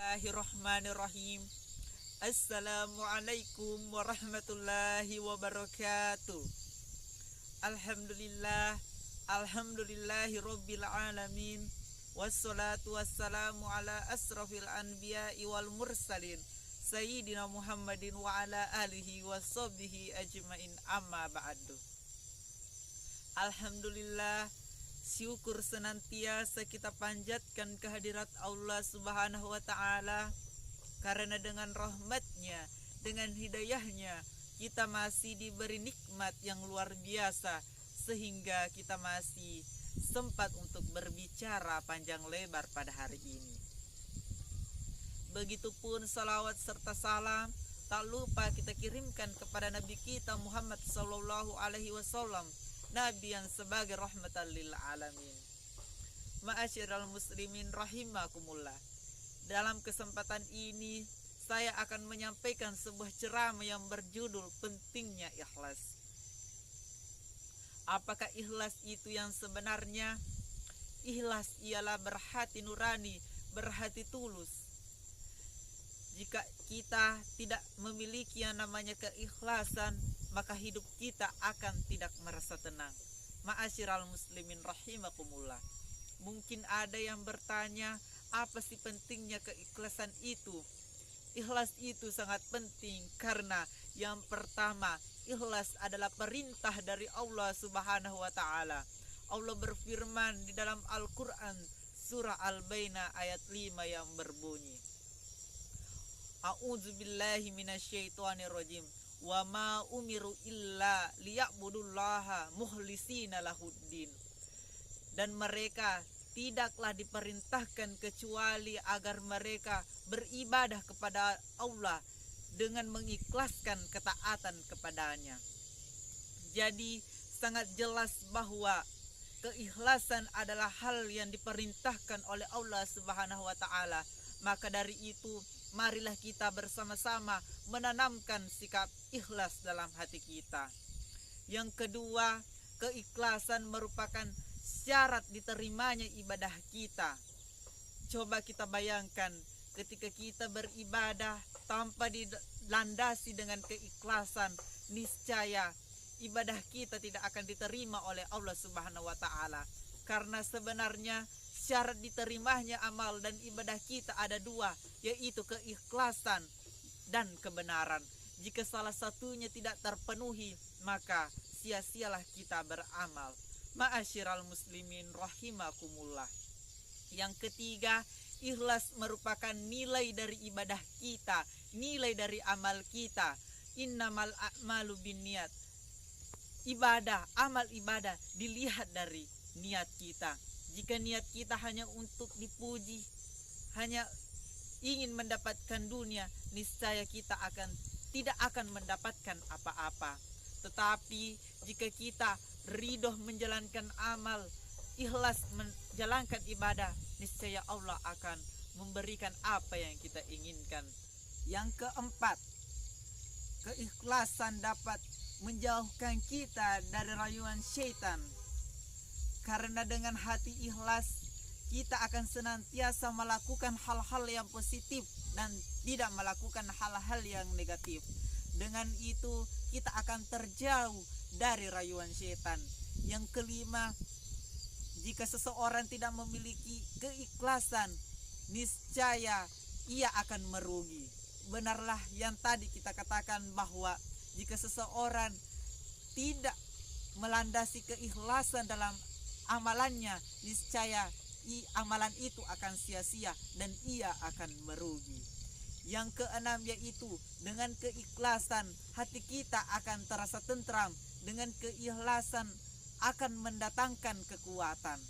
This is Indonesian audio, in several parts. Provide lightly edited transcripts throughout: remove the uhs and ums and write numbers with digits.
Bismillahirrahmanirrahim. Assalamualaikum warahmatullahi wabarakatuh. Alhamdulillah, alhamdulillahi rabbil alamin. Wassalatu wassalamu ala asrafil anbiya'i wal mursalin Sayyidina Muhammadin wa ala alihi wa sahbihi ajmain, amma ba'du. Alhamdulillah, syukur senantiasa kita panjatkan kehadirat Allah Subhanahu wa ta'ala, karena dengan rahmatnya, dengan hidayahnya, kita masih diberi nikmat yang luar biasa, sehingga kita masih sempat untuk berbicara panjang lebar pada hari ini. Begitupun salawat serta salam tak lupa kita kirimkan kepada Nabi kita Muhammad sallallahu alaihi wasallam, Nabi yang sebagai rahmatan lil alamin. Ma'asyiral muslimin rahimakumullah. Dalam kesempatan ini saya akan menyampaikan sebuah ceramah yang berjudul pentingnya ikhlas. Apakah ikhlas itu yang sebenarnya? Ikhlas ialah berhati nurani, berhati tulus. Jika kita tidak memiliki yang namanya keikhlasan, maka hidup kita akan tidak merasa tenang. Ma'asyiral muslimin rahimakumullah. Mungkin ada yang bertanya, apa sih pentingnya keikhlasan itu? Ikhlas itu sangat penting karena yang pertama, ikhlas adalah perintah dari Allah Subhanahu wa ta'ala. Allah berfirman di dalam Al-Quran surah Al-Baina ayat 5 yang berbunyi, A'udzubillahi minasyaitonirrajim. Wa ma umiru illa liya'budullaha mukhlisina lahuddin. Dan mereka tidaklah diperintahkan kecuali agar mereka beribadah kepada Allah dengan mengikhlaskan ketaatan kepadanya. Jadi sangat jelas bahwa keikhlasan adalah hal yang diperintahkan oleh Allah Subhanahu wa ta'ala. Maka dari itu, marilah kita bersama-sama menanamkan sikap ikhlas dalam hati kita. Yang kedua, keikhlasan merupakan syarat diterimanya ibadah kita. Coba kita bayangkan, ketika kita beribadah tanpa dilandasi dengan keikhlasan, niscaya ibadah kita tidak akan diterima oleh Allah Subhanahu wa ta'ala. Karena sebenarnya syarat diterimanya amal dan ibadah kita ada dua, yaitu keikhlasan dan kebenaran. Jika salah satunya tidak terpenuhi, maka sia-sialah kita beramal. Ma'asyiral muslimin rahimakumullah. Yang ketiga, ikhlas merupakan nilai dari ibadah kita, nilai dari amal kita. Innamal a'malu binniyat. Ibadah, amal ibadah dilihat dari niat kita. Jika niat kita hanya untuk dipuji, hanya ingin mendapatkan dunia, niscaya kita tidak akan mendapatkan apa-apa. Tetapi jika kita ridho menjalankan amal, ikhlas menjalankan ibadah, niscaya Allah akan memberikan apa yang kita inginkan. Yang keempat, keikhlasan dapat menjauhkan kita dari rayuan syaitan. Karena dengan hati ikhlas, kita akan senantiasa melakukan hal-hal yang positif dan tidak melakukan hal-hal yang negatif. Dengan itu, kita akan terjauh dari rayuan setan. Yang kelima, jika seseorang tidak memiliki keikhlasan, niscaya ia akan merugi. Benarlah yang tadi kita katakan bahwa jika seseorang tidak melandasi keikhlasan dalam amalannya, niscaya amalan itu akan sia-sia dan ia akan merugi. Yang keenam yaitu dengan keikhlasan hati kita akan terasa tentram. Dengan keikhlasan akan mendatangkan kekuatan.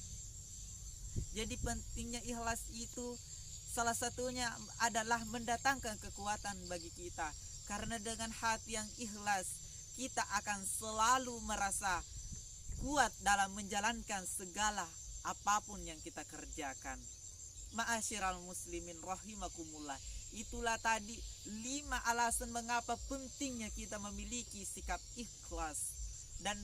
Jadi pentingnya ikhlas itu salah satunya adalah mendatangkan kekuatan bagi kita. Karena dengan hati yang ikhlas, kita akan selalu merasa kuat dalam menjalankan segala apapun yang kita kerjakan. Ma'asyiral muslimin rahimakumullah. Itulah tadi 5 alasan mengapa pentingnya kita memiliki sikap ikhlas. Dan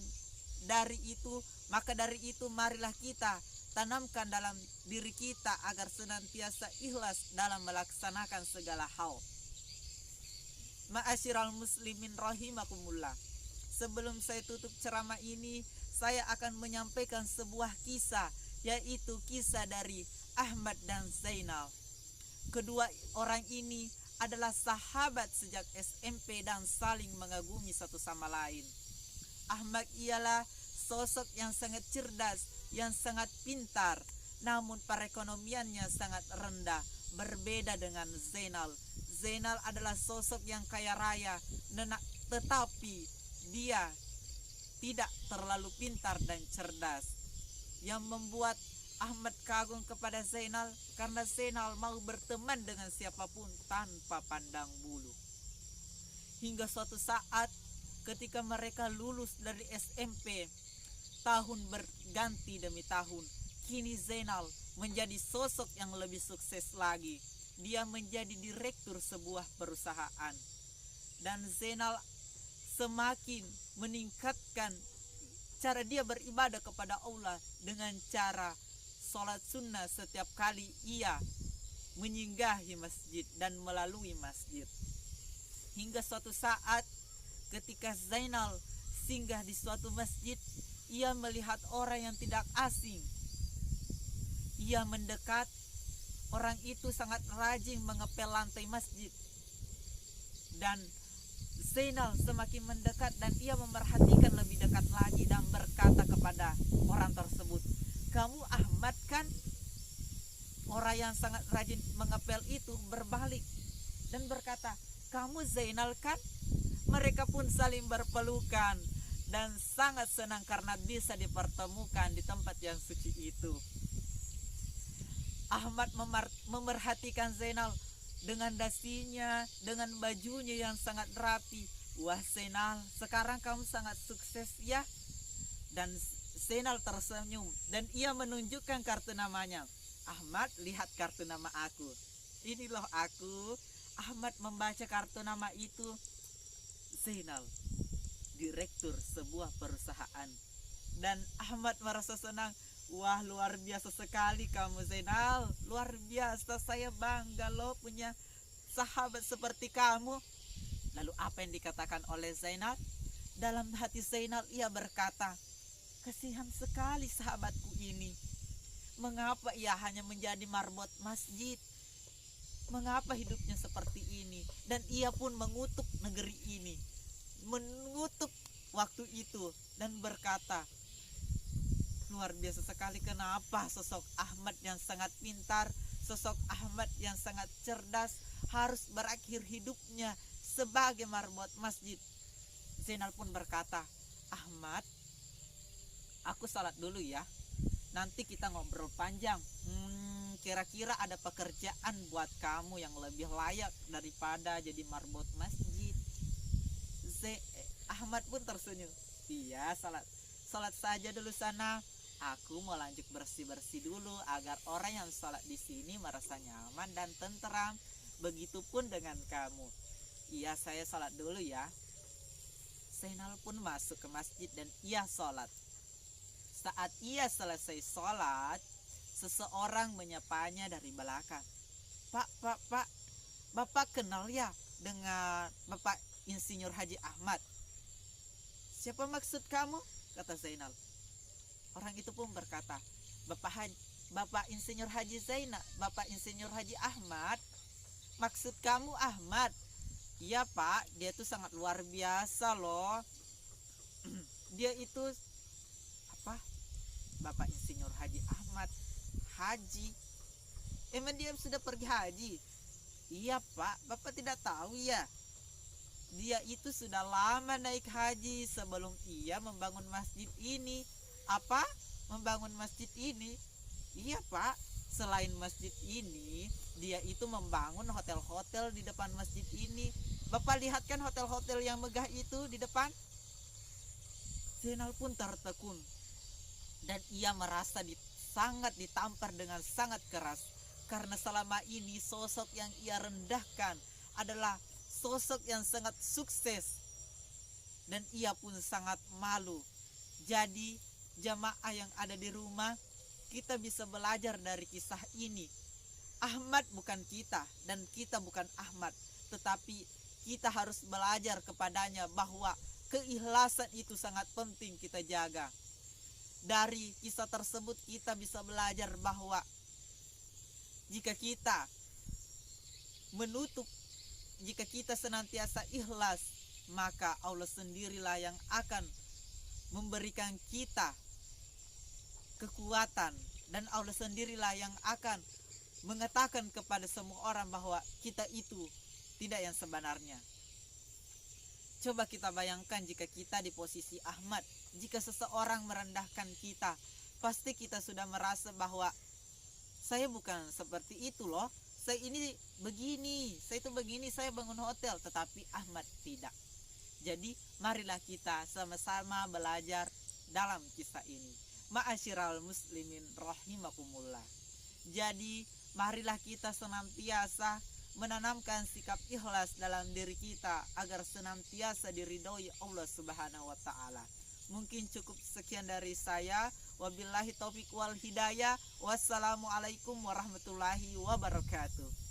dari itu marilah kita tanamkan dalam diri kita agar senantiasa ikhlas dalam melaksanakan segala hal. Ma'asyiral muslimin rahimakumullah. Sebelum saya tutup ceramah ini, saya akan menyampaikan sebuah kisah, yaitu kisah dari Ahmad dan Zainal. Kedua orang ini adalah sahabat sejak SMP dan saling mengagumi satu sama lain. Ahmad ialah sosok yang sangat cerdas, yang sangat pintar, namun perekonomiannya sangat rendah, berbeda dengan Zainal. Zainal adalah sosok yang kaya raya, tetapi dia tidak terlalu pintar dan cerdas. Yang membuat Ahmad kagum kepada Zainal karena Zainal mau berteman dengan siapapun tanpa pandang bulu. Hingga suatu saat ketika mereka lulus dari SMP, tahun berganti demi tahun, kini Zainal menjadi sosok yang lebih sukses lagi. Dia menjadi direktur sebuah perusahaan. Dan Zainal semakin meningkatkan cara dia beribadah kepada Allah dengan cara sholat sunnah setiap kali ia menyinggahi masjid dan melalui masjid. Hingga suatu saat ketika Zainal singgah di suatu masjid, ia melihat orang yang tidak asing. Ia mendekat. Orang itu sangat rajin mengepel lantai masjid. Dan Zainal semakin mendekat dan ia memerhatikan lebih dekat lagi dan berkata kepada orang tersebut, "Kamu Ahmad kan?" Orang yang sangat rajin mengepel itu berbalik dan berkata, "Kamu Zainal kan?" Mereka pun saling berpelukan dan sangat senang karena bisa dipertemukan di tempat yang suci itu. Ahmad memerhatikan Zainal dengan dasinya, dengan bajunya yang sangat rapi. "Wah Zainal, sekarang kamu sangat sukses ya." Dan Zainal tersenyum dan ia menunjukkan kartu namanya. "Ahmad, lihat kartu nama aku. Ini loh aku." Ahmad membaca kartu nama itu. Zainal, direktur sebuah perusahaan. Dan Ahmad merasa senang. "Wah, luar biasa sekali kamu Zainal. Luar biasa, saya bangga loh punya sahabat seperti kamu." Lalu apa yang dikatakan oleh Zainal? Dalam hati Zainal ia berkata, "Kasihan sekali sahabatku ini. Mengapa ia hanya menjadi marbot masjid? Mengapa hidupnya seperti ini?" Dan ia pun mengutuk negeri ini, mengutuk waktu itu dan berkata, "Luar biasa sekali, kenapa sosok Ahmad yang sangat pintar, sosok Ahmad yang sangat cerdas harus berakhir hidupnya sebagai marbot masjid?" Zainal pun berkata, "Ahmad, aku salat dulu ya. Nanti kita ngobrol panjang. Kira-kira ada pekerjaan buat kamu yang lebih layak daripada jadi marbot masjid." Ahmad pun tersenyum. "Iya, salat saja dulu sana. Aku mau lanjut bersih-bersih dulu agar orang yang sholat di sini merasa nyaman dan tenteram. Begitupun dengan kamu." "Iya, saya sholat dulu ya." Zainal pun masuk ke masjid dan ia sholat. Saat ia selesai sholat, seseorang menyapanya dari belakang. Pak, Bapak kenal ya dengan Bapak Insinyur Haji Ahmad?" "Siapa maksud kamu?" kata Zainal. Orang itu pun berkata, Bapak Insinyur Haji Zainal, Bapak Insinyur Haji Ahmad." "Maksud kamu Ahmad?" "Iya Pak, dia itu sangat luar biasa loh." "Dia itu apa?" "Bapak Insinyur Haji Ahmad." "Haji? Emang dia sudah pergi haji?" "Iya Pak, Bapak tidak tahu ya? Dia itu sudah lama naik haji sebelum ia membangun masjid ini." "Apa? Membangun masjid ini?" "Iya Pak, selain masjid ini, dia itu membangun hotel-hotel di depan masjid ini. Bapak lihat kan hotel-hotel yang megah itu di depan?" Zainal pun tertekun dan ia merasa sangat ditampar dengan sangat keras, karena selama ini sosok yang ia rendahkan adalah sosok yang sangat sukses, dan ia pun sangat malu Jadi jamaah yang ada di rumah, kita bisa belajar dari kisah ini. Ahmad bukan kita dan kita bukan Ahmad, tetapi kita harus belajar kepadanya bahwa keikhlasan itu sangat penting kita jaga. Dari kisah tersebut kita bisa belajar bahwa jika kita jika kita senantiasa ikhlas, maka Allah sendirilah yang akan memberikan kita kekuatan, dan Allah sendirilah yang akan mengatakan kepada semua orang bahwa kita itu tidak yang sebenarnya. Coba kita bayangkan jika kita di posisi Ahmad, jika seseorang merendahkan kita, pasti kita sudah merasa bahwa saya bukan seperti itu loh, saya ini begini, saya itu begini, saya bangun hotel, tetapi Ahmad tidak. Jadi marilah kita sama-sama belajar dalam kisah ini. Ma'asyiral muslimin rahimakumullah. Jadi marilah kita senantiasa menanamkan sikap ikhlas dalam diri kita agar senantiasa diridhoi Allah Subhanahu wa taala. Mungkin cukup sekian dari saya. Wabillahi taufik wal hidayah. Wassalamualaikum warahmatullahi wabarakatuh.